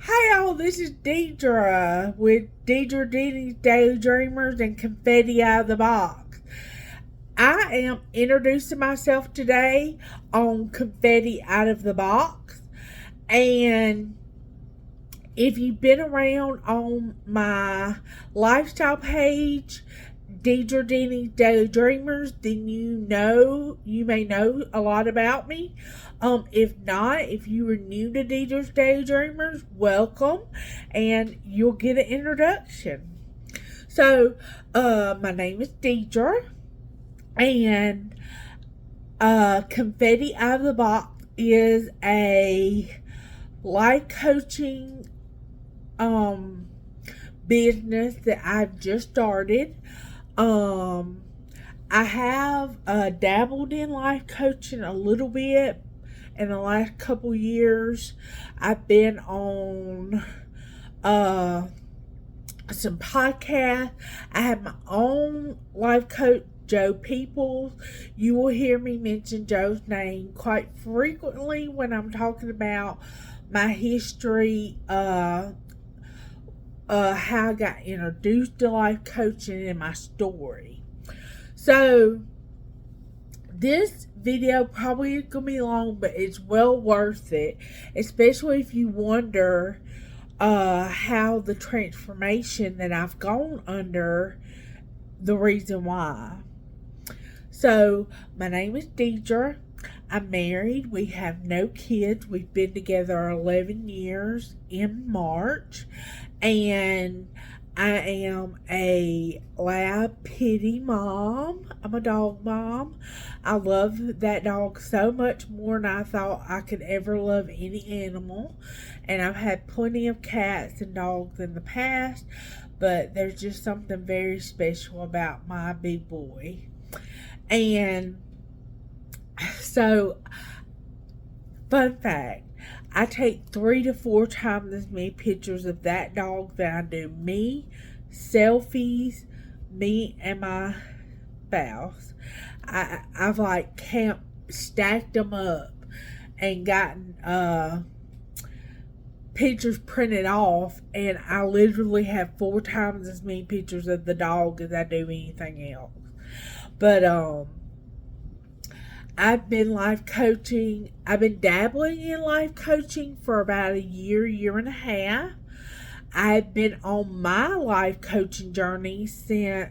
Hey all, this is Deidre with Deidre Denny's Daydreamers and Confetti Out of the Box. I am introducing myself today on Confetti Out of the Box. And if you've been around on my lifestyle page, Deidre Denny's Daydreamers, then you may know a lot about me. If not, if you are new to Deidre's Daydreamers, welcome, and you'll get an introduction. So, my name is Deidre, and Confetti Out of the Box is a life coaching business that I've just started. I have dabbled in life coaching a little bit in the last couple years. I've been on some podcasts. I have my own life coach, Joe Peoples. You will hear me mention Joe's name quite frequently when I'm talking about my history, how I got introduced to life coaching and my story. So this video probably is going to be long, but it's well worth it, especially if you wonder how the transformation that I've gone under, the reason why. So my name is Deidre. I'm married. We have no kids. We've been together 11 years in March. And I am a lab pity mom. I'm a dog mom. I love that dog so much more than I thought I could ever love any animal. And I've had plenty of cats and dogs in the past, but there's just something very special about my big boy. And so, fun fact, I take 3 to 4 times as many pictures of that dog than I do me, selfies, me and my spouse. I've like stacked them up and gotten pictures printed off, and I literally have 4 times as many pictures of the dog as I do anything else. But I've been life coaching. I've been dabbling in life coaching for about a year and a half. I've been on my life coaching journey since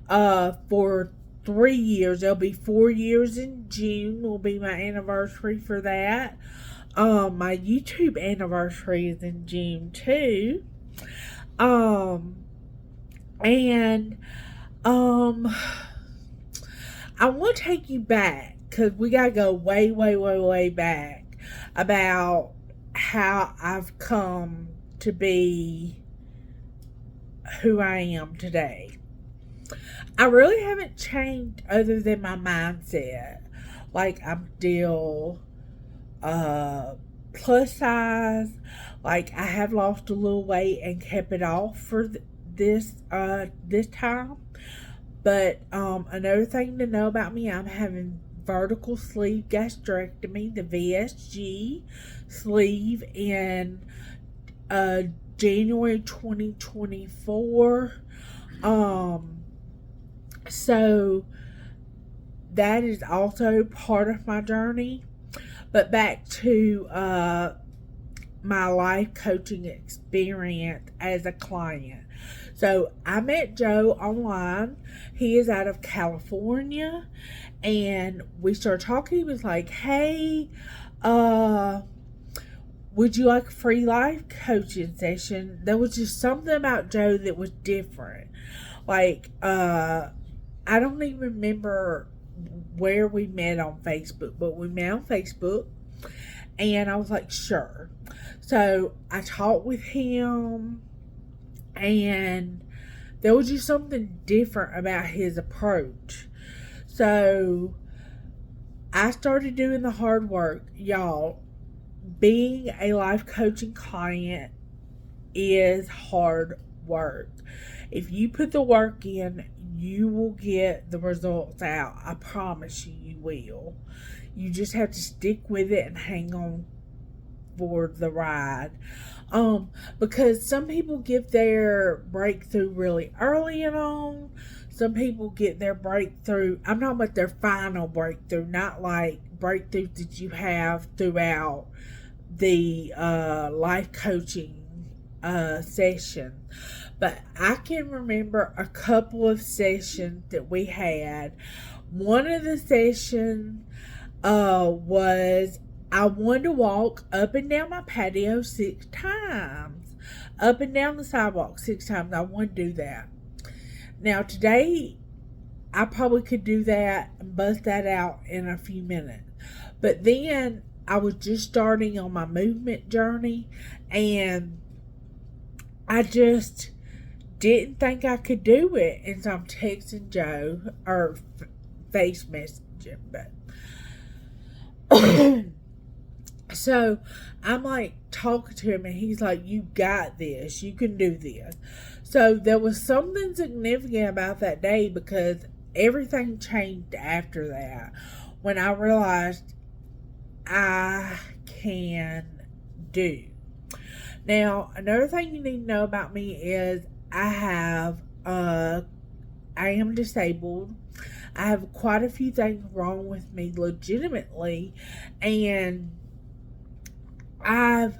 for 3 years. It'll be 4 years in June. Will be my anniversary for that. My YouTube anniversary is in June too. I want to take you back, because we got to go way back about how I've come to be who I am today. I really haven't changed other than my mindset. Like, I'm still plus size. Like, I have lost a little weight and kept it off for this time. But another thing to know about me, I'm having vertical sleeve gastrectomy, the VSG sleeve, in January 2024. So that is also part of my journey. But back to my life coaching experience as a client. So I met Joe online. He is out of California, and we started talking. He was like, hey, would you like a free life coaching session? There was just something about Joe that was different. Like, I don't even remember where we met on Facebook, but we met on Facebook, and I was like, sure. So I talked with him, and there was just something different about his approach. So I started doing the hard work. Y'all, being a life coaching client is hard work. If you put the work in, you will get the results out. I promise you, you will. You just have to stick with it and hang on for the ride. Because some people get their breakthrough really early and on. Some people get their breakthrough, I'm talking about their final breakthrough, not like breakthroughs that you have throughout the life coaching session. But I can remember a couple of sessions that we had. One of the sessions was I wanted to walk up and down my patio 6 times. Up and down the sidewalk 6 times. I want to do that. Now today, I probably could do that and bust that out in a few minutes. But then I was just starting on my movement journey, and I just didn't think I could do it. And so I'm texting Joe, or face messaging, but so I'm like talking to him, and he's like, you got this, you can do this. So there was something significant about that day, because everything changed after that when I realized I can do. Now, another thing you need to know about me is I am disabled. I have quite a few things wrong with me legitimately, and I've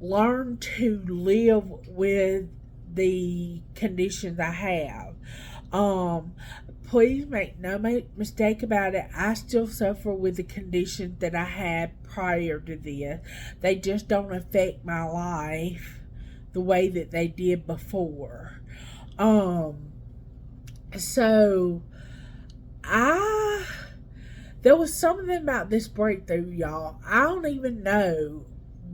learned to live with the conditions I have. Please make no mistake about it. I still suffer with the conditions that I had prior to this. They just don't affect my life the way that they did before. So there was something about this breakthrough, y'all. I don't even know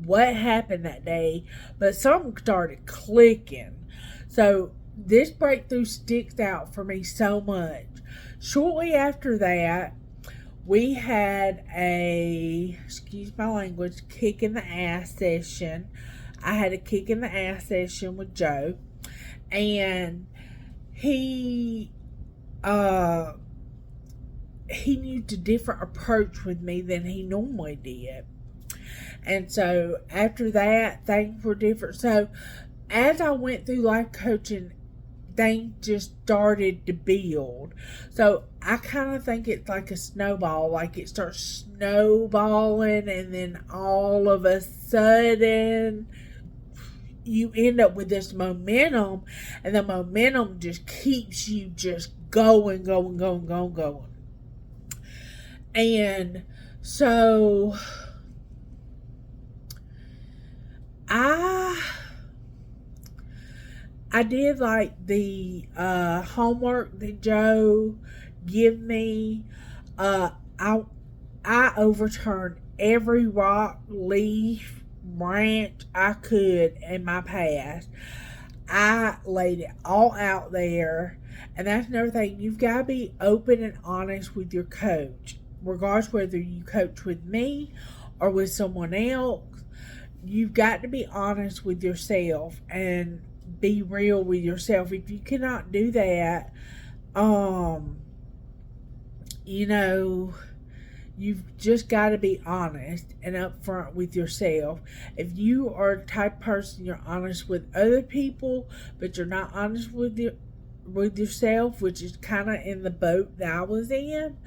what happened that day, but something started clicking. So this breakthrough sticks out for me so much. Shortly after that, we had a, excuse my language, kick in the ass session. I had a kick in the ass session with Joe, and he used a different approach with me than he normally did. And so after that, things were different. So as I went through life coaching, things just started to build. So I kind of think it's like a snowball. Like it starts snowballing, and then all of a sudden you end up with this momentum, and the momentum just keeps you just going. And so I did like the homework that Joe gave me. I overturned every rock, leaf, branch I could in my past. I laid it all out there. And that's another thing. You've got to be open and honest with your coach. Regardless whether you coach with me or with someone else, you've got to be honest with yourself and be real with yourself. If you cannot do that, you've just got to be honest and upfront with yourself. If you are the type of person you're honest with other people, but you're not honest with yourself, which is kind of in the boat that I was in,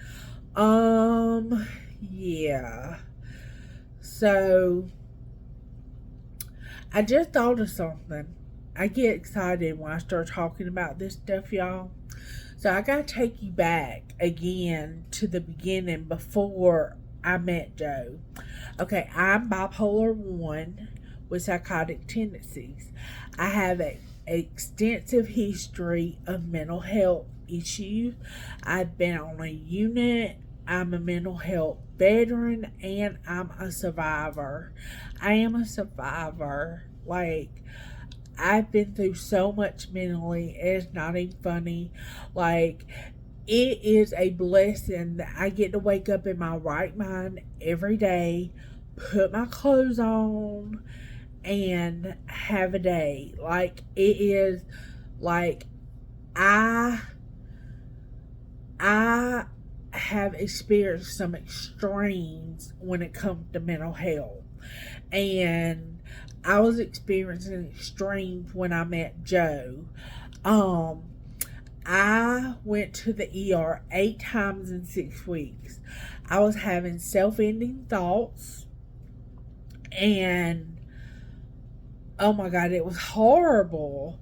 yeah. So I just thought of something. I get excited when I start talking about this stuff, y'all. So I gotta take you back again to the beginning before I met Joe. Okay, I'm bipolar 1 with psychotic tendencies. I have an extensive history of mental health issues. I've been on a unit. I'm a mental health veteran, and I'm a survivor. I am a survivor. Like, I've been through so much mentally, it's not even funny. Like, it is a blessing that I get to wake up in my right mind every day, put my clothes on, and have a day. Like, it is, like, I have experienced some extremes when it comes to mental health. And I was experiencing extremes when I met Joe. Um, I went to the ER 8 times in 6 weeks. I was having self-ending thoughts, and oh my God, it was horrible.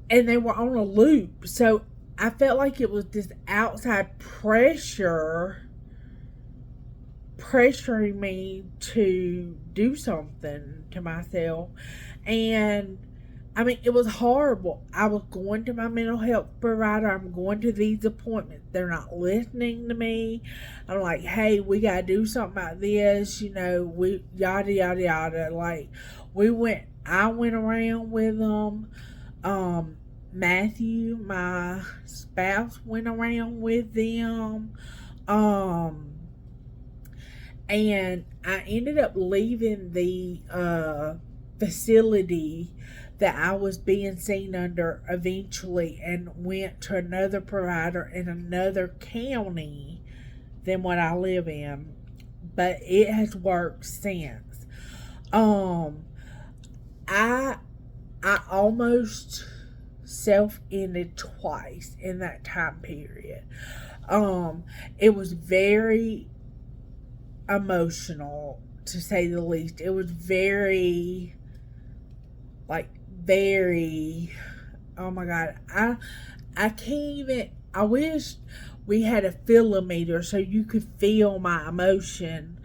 And they were on a loop. So I felt like it was this outside pressuring me to do something to myself. And I mean, it was horrible. I was going to my mental health provider. I'm going to these appointments. They're not listening to me. I'm like, hey, we got to do something about this. We yada, yada, yada. Like, I went around with them. Matthew, my spouse, went around with them. And I ended up leaving the facility that I was being seen under eventually, and went to another provider in another county than what I live in. But it has worked since. I almost self-ended twice in that time period. It was very emotional, to say the least. It was very, oh my God, I can't even, I wish we had a feelometer so you could feel my emotion.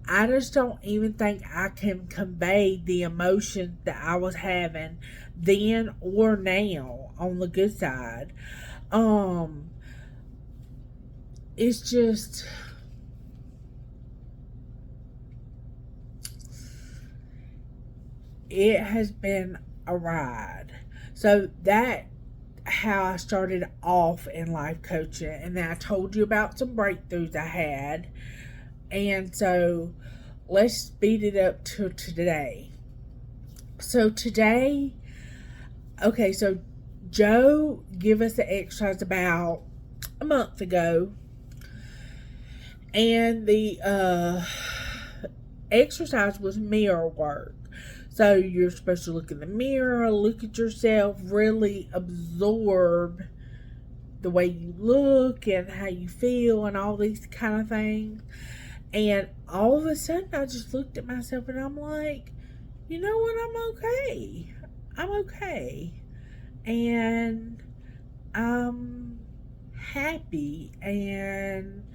I just don't even think I can convey the emotion that I was having then or now on the good side. It's just, it has been a ride. So that how I started off in life coaching, and then I told you about some breakthroughs I had. And so let's speed it up to today. So today, okay, so Joe gave us the exercise about a month ago, and the exercise was mirror work. So you're supposed to look in the mirror, look at yourself, really absorb the way you look and how you feel and all these kind of things. And all of a sudden, I just looked at myself and I'm like, you know what? I'm okay. I'm okay. And I'm happy. And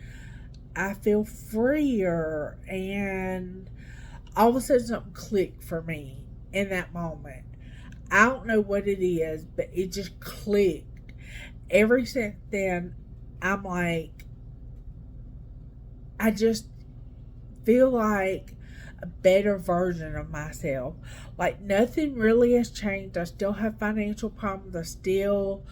I feel freer. And all of a sudden, something clicked for me in that moment. I don't know what it is, but it just clicked. Ever since then, I'm like, I just feel like a better version of myself. Like, nothing really has changed. I still have financial problems. I still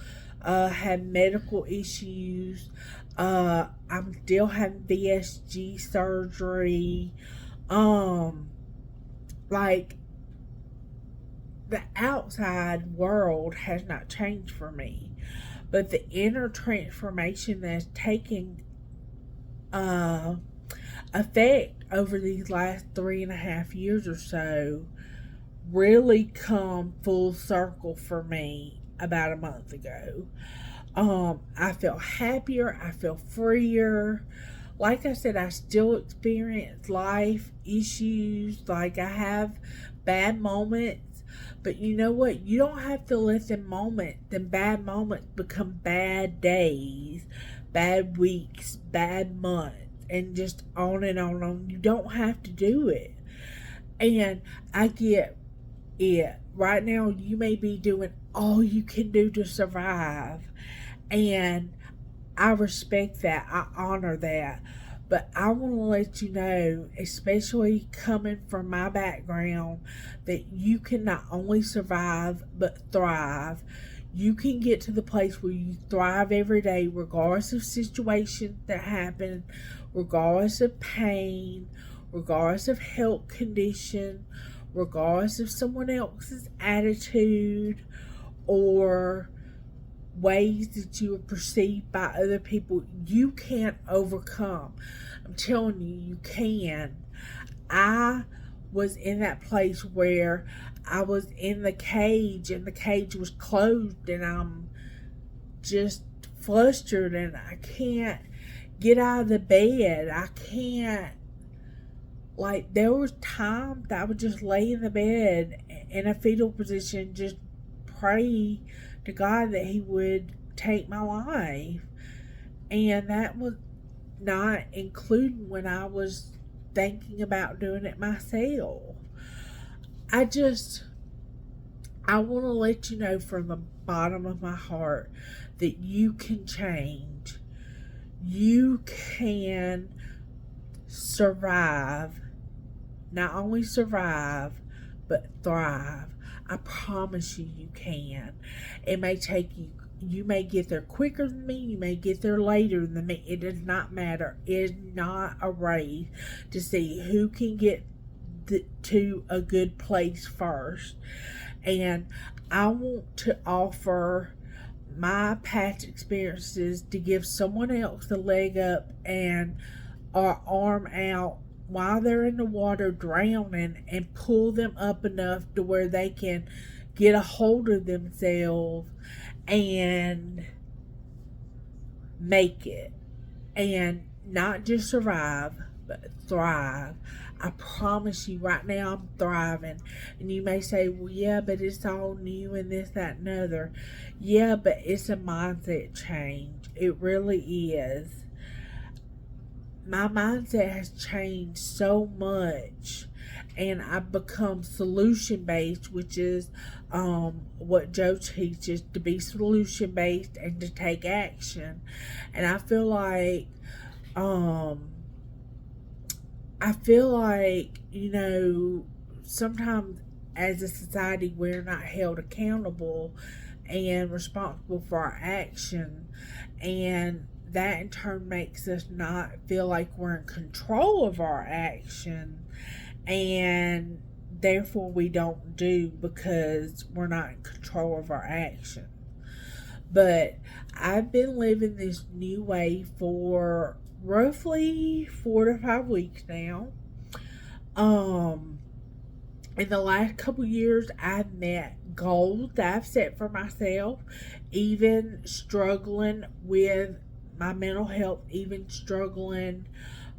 have medical issues. I'm still having VSG surgery. Like, the outside world has not changed for me, but the inner transformation that's taking effect over these last 3.5 years or so really come full circle for me about a month ago. I feel happier. I feel freer. Like I said, I still experience life issues. Like, I have bad moments. But you know what? You don't have to let them bad moments become bad days, bad weeks, bad months, and just on and on and on. You don't have to do it. And I get it. Right now, you may be doing all you can do to survive. And I respect that. I honor that. But I want to let you know, especially coming from my background, that you can not only survive, but thrive. You can get to the place where you thrive every day, regardless of situations that happen, regardless of pain, regardless of health condition, regardless of someone else's attitude, or ways that you are perceived by other people. You can overcome. I'm telling you, you can. I was in that place where I was in the cage and the cage was closed, and I'm just flustered and I can't get out of the bed. I can't, like, there was times that I would just lay in the bed in a fetal position, just pray to God that He would take my life. And that was not including when I was thinking about doing it myself. I want to let you know from the bottom of my heart that you can change. You can survive. Not only survive, but thrive. I promise you, you can. It may take you, you may get there quicker than me, you may get there later than me. It does not matter. It is not a race to see who can get to a good place first. And I want to offer my past experiences to give someone else a leg up and or arm out while they're in the water drowning, and pull them up enough to where they can get a hold of themselves and make it, and not just survive but thrive. I promise you right now I'm thriving. And you may say, well, yeah, but it's all new and this, that, and other. Yeah, but it's a mindset change. It really is. My mindset has changed so much, and I've become solution based, which is what Joe teaches, to be solution based and to take action. And I feel like you know, sometimes as a society we're not held accountable and responsible for our action, and that in turn makes us not feel like we're in control of our action, and therefore we don't do because we're not in control of our action. But I've been living this new way for roughly 4 to 5 weeks now. In the last couple years, I've met goals that I've set for myself, even struggling with my mental health, even struggling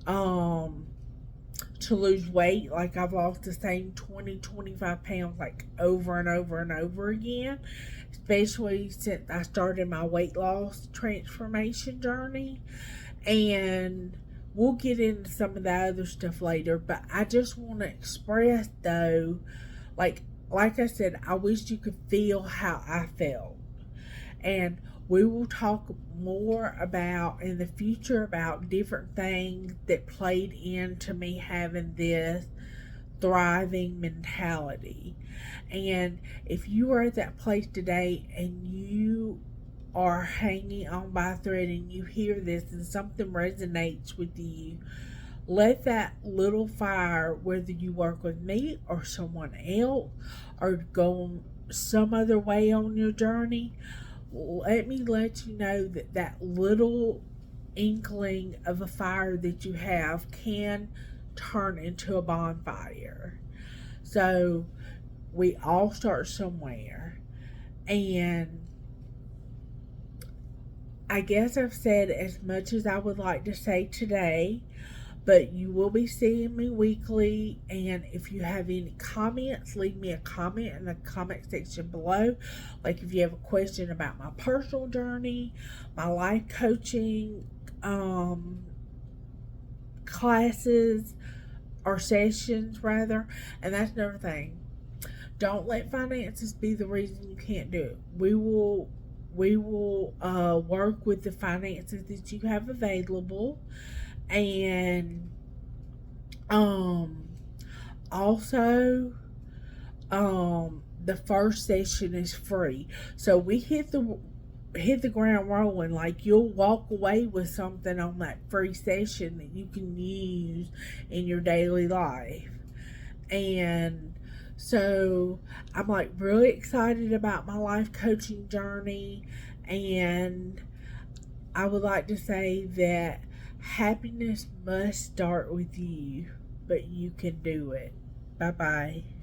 to lose weight. Like, I've lost the same 20-25 pounds like over and over and over again, especially since I started my weight loss transformation journey. And we'll get into some of that other stuff later, but I just want to express, though, like I said, I wish you could feel how I felt. And we will talk more about in the future about different things that played into me having this thriving mentality. And if you are at that place today and you are hanging on by a thread and you hear this and something resonates with you, let that little fire, whether you work with me or someone else or go some other way on your journey, let me let you know that that little inkling of a fire that you have can turn into a bonfire. So we all start somewhere. And I guess I've said as much as I would like to say today, but you will be seeing me weekly. And if you have any comments, leave me a comment in the comment section below. Like if you have a question about my personal journey, my life coaching classes or sessions rather. And that's another thing. Don't let finances be the reason you can't do it. We will work with the finances that you have available. And also the first session is free. So we hit the ground rolling. Like, you'll walk away with something on that free session that you can use in your daily life. And so I'm like really excited about my life coaching journey, and I would like to say that happiness must start with you, but you can do it. Bye bye.